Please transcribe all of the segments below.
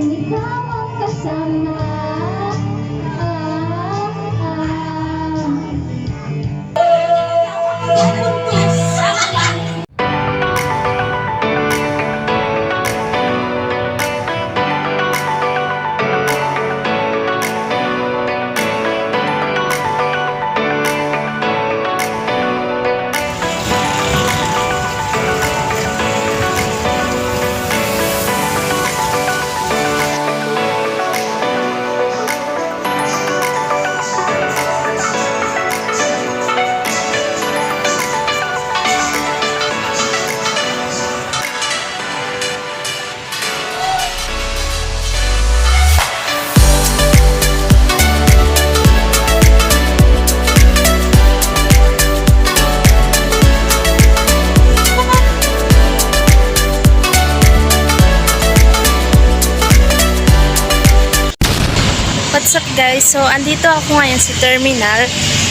kung ikaw ang kasama. What's up guys? So, andito ako ngayon sa terminal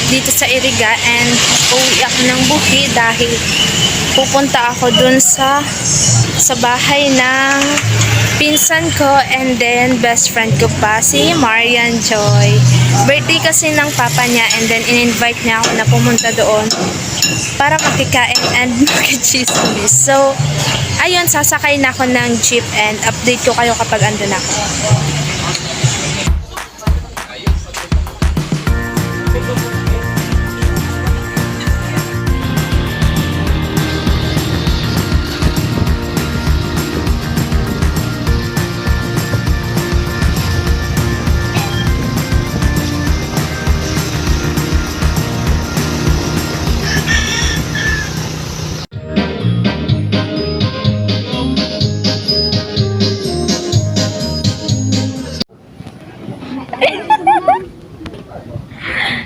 dito sa Iriga and uwi ako ng Buhi dahil pupunta ako dun sa bahay ng pinsan ko and then best friend ko pa, si Marian Joy. Birthday kasi ng papa niya and then in-invite niya ako na pumunta doon para makikain and makichismis. So, ayun, sasakay na ako ng jeep and update ko kayo kapag andun ako.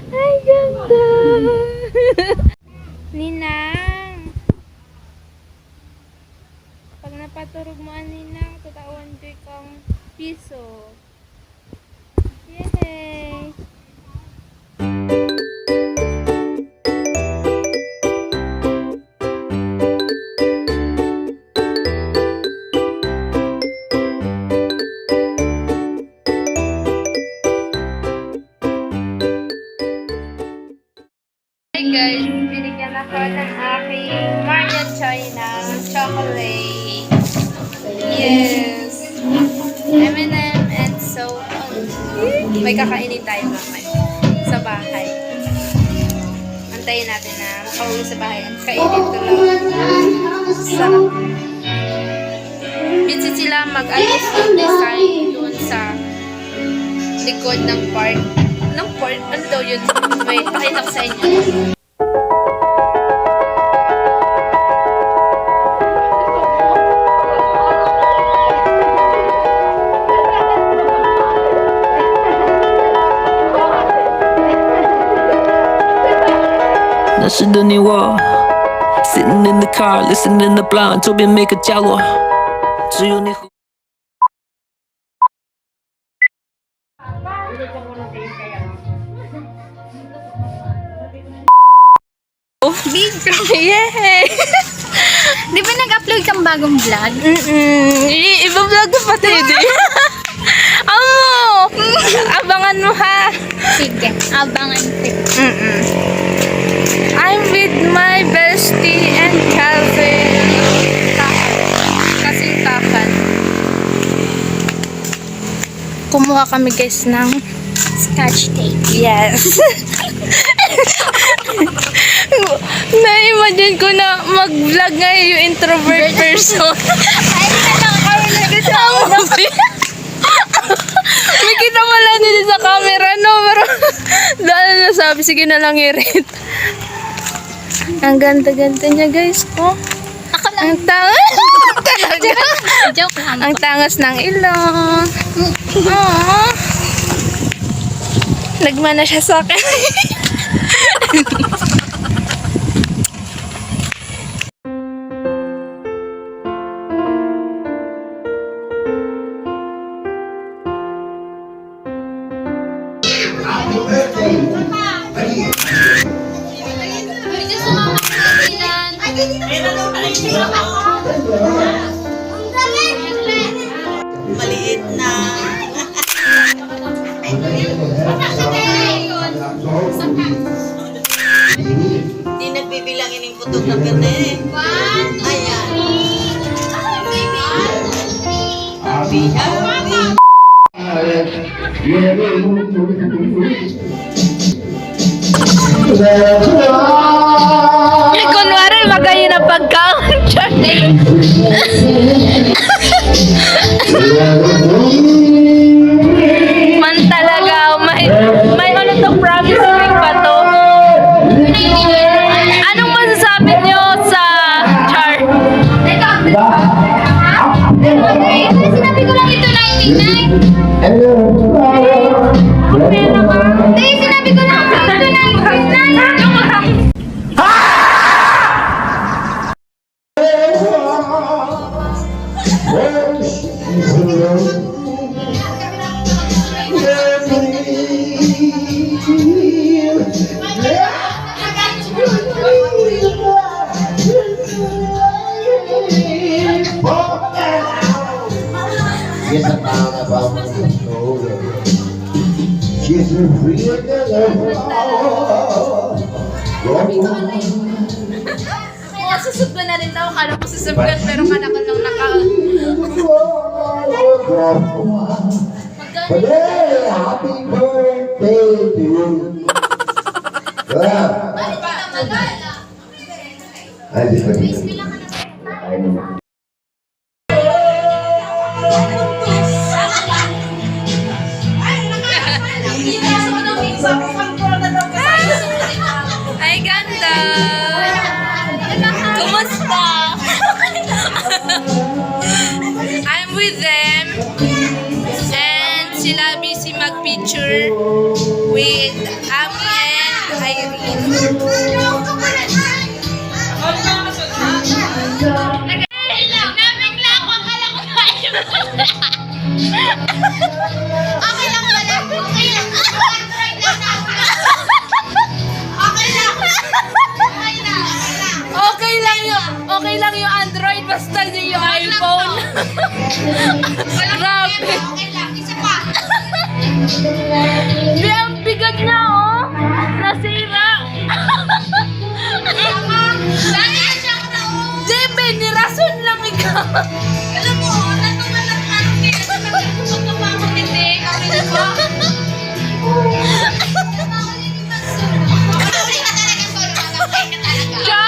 Ay, ganda! Ninang! Pag napaturog mo ang Ninang, tatawan ko ikang piso. Yay! Hey guys, binigyan ako ng aking Marian Joy ng chocolate. Yes! M&M and so on. May kakainin tayo mamaya sa bahay. Antayin natin na makauwi sa bahay at kainin ito lang. Sarap. Busy sila mag-ayos ng design doon sa likod ng park. Ng park? Ano daw yun? Wait, pakita ko sa inyo. Nashidaniwa, sitting in the car, listening to blind, Toby make a jello. Big! Yay! Di ba nag-upload kang bagong vlog? Iba-vlog ko pati, di? Amo! Abangan mo ha! Sige, abangan ko. I'm with my bestie and cousin. Kasing takan. Kumuha kami guys ng Scotch tape. yes. Na-imagine ko na mag-vlog ngayon yung introvert person. Ay, kami nag-kasama. May kita wala nila sa camera, no? Pero dahil nasabi, sige na lang i-rate. Ang ganda-ganda niya, guys. Oh. Ako lang. Ang tangas. Joke lang. Ang tangas ng ilong. Oh. Nagmana siya sa akin. Maliit na Tutog na ka na eh. Ayan. Happy, happy. Kunwari, magayo na pagkaon. Man talaga, may ano to, promise ring pa to. Anong masasabi nyo sa Char? Sinabi ko lang ito 99. Hindi, sinabi ko lang ito 99. Yes, I'm down about my soul. She's a real Susubgan na rin daw. Kala ko susubgan, pero kana ko lang nakaon. Happy birthday to you. Ay, Ay, ganda! Kumusta? I'm with them. And sila busy mag-picture with Ami and Irene. Okay lang pala. Okay lang. Okay lang yung Android, basta din yung iPhone. Grabe. Okay lang. Isa pa. Di, ang bigat niya, oh. Nasira. Dati siya ko na Di, nirason lang ikaw. Alam mo, natuwa lang parang kaya sa pagkapapakiti. Okay na ba? Uli ka talaga, sorry. Magkakay ka talaga.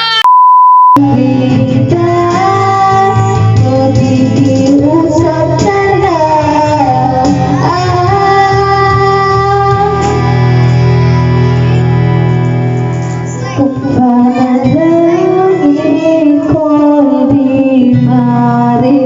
Panalangin ko'y di mari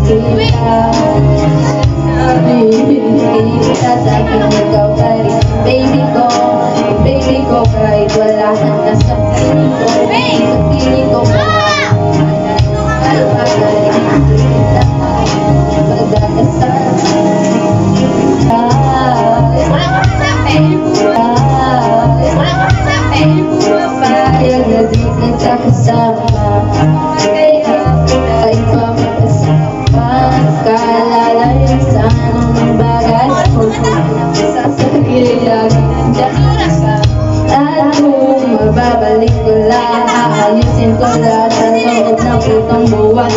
kita. Kita sa akin, ikaw pa rin. Baby ko, kahit wala nang nasa piling ko. Sa piling ko, papayag na di kita kasama. Kaya ay pamagkasama. Kaalala rin sa anong bagay. Sa sarili lagi nandiyan ka. At kung mababalik ko lang, aayusin ko lahat sa loob ng itong buwan.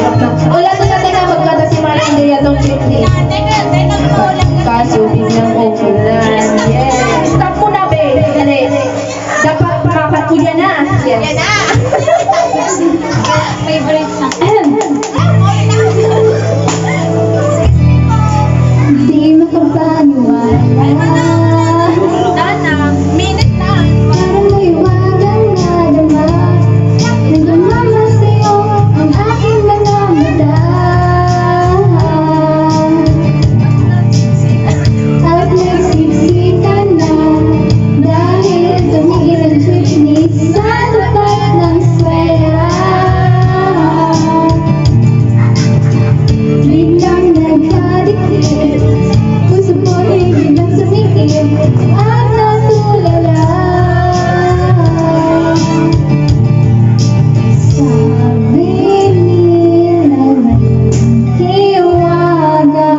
Wala na natin na magkata si Maria itong picnic. Kaso biglang umulan. Yes. Stop muna, babe. Dali. Dapat makakat ko yan na. Yes. Yan na. Favorite song. Di makapaniwala. Sana, minute na. Parang may wagang nadama. Nagmamama sa'yo ang aking mga mata. At nagsisikan na dahil tumigil ang chismis sa tapat ng swera. Biglang nagkadikit, puso ko'y biglang sumikip at natulala. Sabi nila hiwaga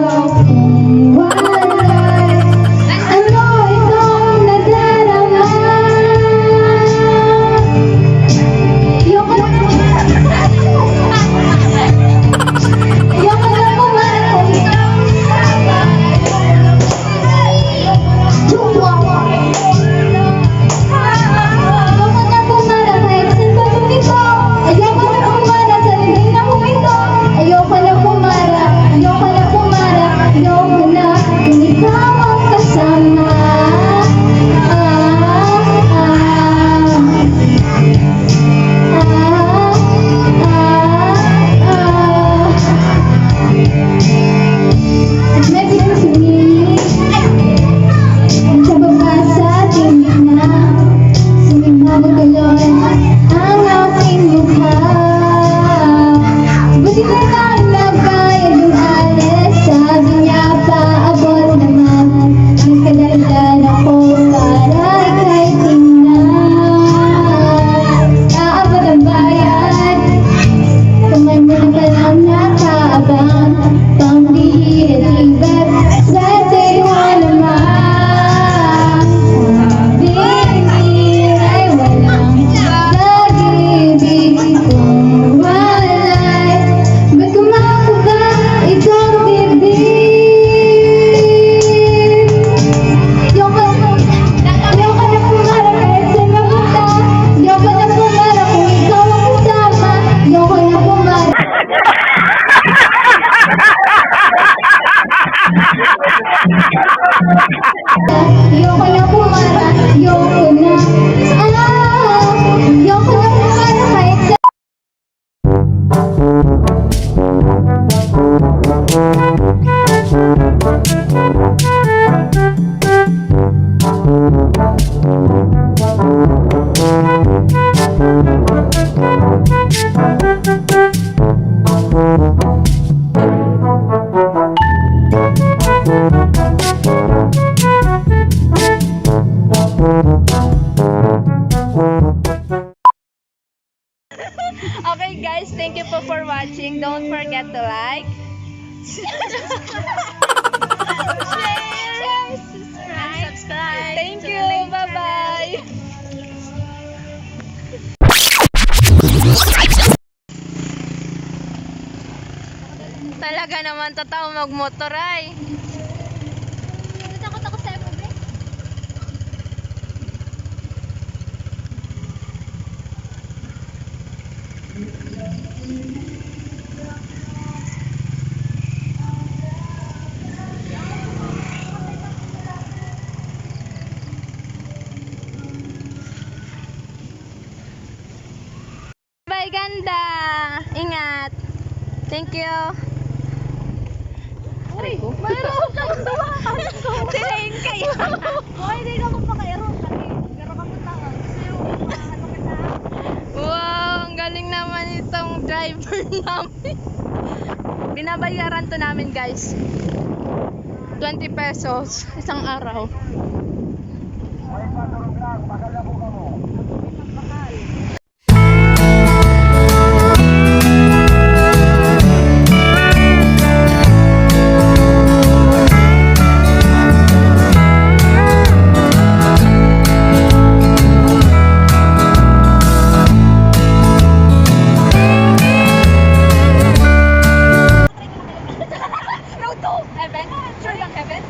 kung walay ano itong nadarama. Ayoko na pumarap kung ikaw ayoko na pumarap kahit saan pa tumiko. Ayoko na pumarap sa hindi na humito. Ayoko na pumarap, ayoko na pumarap, ayoko na kung ikaw ang kasama. At naging sumingit sa baba sa ating gitna. Suminghaw tuloy ang aking mukha. Buti na lang nagbayad yung alis. Sabi niya paabot naman. Nagkadaldal ako para ika'y tingnan. Aabot ang bayad. Kamay mo na palang nakaabang. Pambihira-tibat sa tayo naman. Sabi ay walang pag-ibig kung walay. Ba't kumako ba ikaw bibig? Ayoko na pumarap kahit saan mapunta. Ayoko na pumarap kung ikaw ang kasama. Ayoko na pumarap. Ayoko na pumarap, ayoko na. Ayoko na pumarap kahit sa Okay guys, thank you po for watching. Don't forget to like, share, subscribe. Thank you. Bye-bye. Talaga naman totoo magmotor ay. Natakot ako sa FB. Bye ganda. Ingat. Thank you. Silayin kayo. Hoy, hindi ka magpaka-aeron kasi. Pero ka punta ka. Gusto yung ano kita. Wow, ang galing naman itong driver namin. Binabayaran to namin guys. 20 pesos isang araw. Road to heaven? Sure lang heaven?